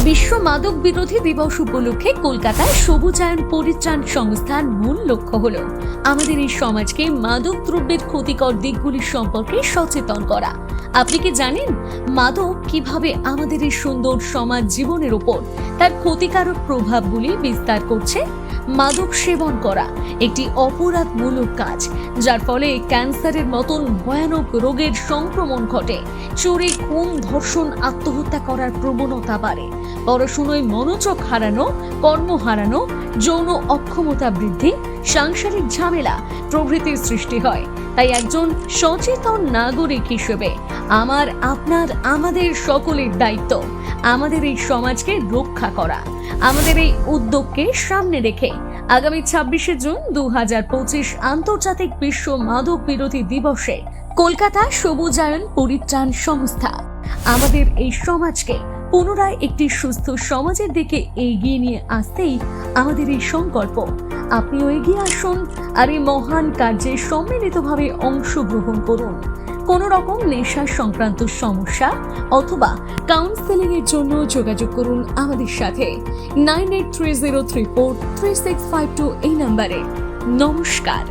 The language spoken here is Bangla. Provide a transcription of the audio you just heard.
বিশ্ব মাদক বিরোধী দিবস উপলক্ষে কলকাতায় সবুজায়ন পরিত্রাণ সংস্থার মূল লক্ষ্য হলো আমাদের এই সমাজকে মাদক দ্রব্যের ক্ষতিকর দিকগুলি সম্পর্কে সচেতন করা। আপনি কি জানেন মাদক কিভাবে আমাদের এই সুন্দর সমাজ জীবনের উপর তার ক্ষতিকারক প্রভাবগুলি বিস্তার করছে? মাদক সেবন করা একটি অপরাধমূলক কাজ, যার ফলে ক্যান্সারের মতন ভয়ানক রোগের সংক্রমণ ঘটে। চুরি, খুন, ধর্ষণ, আত্মহত্যা করার প্রবণতা বাড়ে। পড়াশোনায় মনোযোগ হারানো, কর্ম হারানো, যৌন অক্ষমতা বৃদ্ধি, সাংসারিক ঝামেলা প্রভৃতির সৃষ্টি হয়। তাই একজন সচেতন নাগরিক হিসেবে আমাদের সকলের দায়িত্ব আমাদের এই সমাজকে রক্ষা করা। আমাদের এই উদ্যোগকে সামনে রেখে আগামী 26শে জুন 2025 আন্তর্জাতিক বিশ্ব মাদক বিরোধী দিবসে কলকাতা সবুজায়ন পরিত্রাণ সংস্থা আমাদের এই সমাজকে পুনরায় একটি সুস্থ সমাজের দিকে এগিয়ে নিয়ে আসতেই আমাদের এই সংকল্প। আপনিও এগিয়ে আসুন আর এই মহান কার্যে সম্মিলিতভাবে অংশগ্রহণ করুন। কোন রকম নেশা সংক্রান্ত সমস্যা অথবা কাউন্সেলিং এর জন্য যোগাযোগ করুন আমাদের সাথে 9830343652 এই নম্বরে। নমস্কার।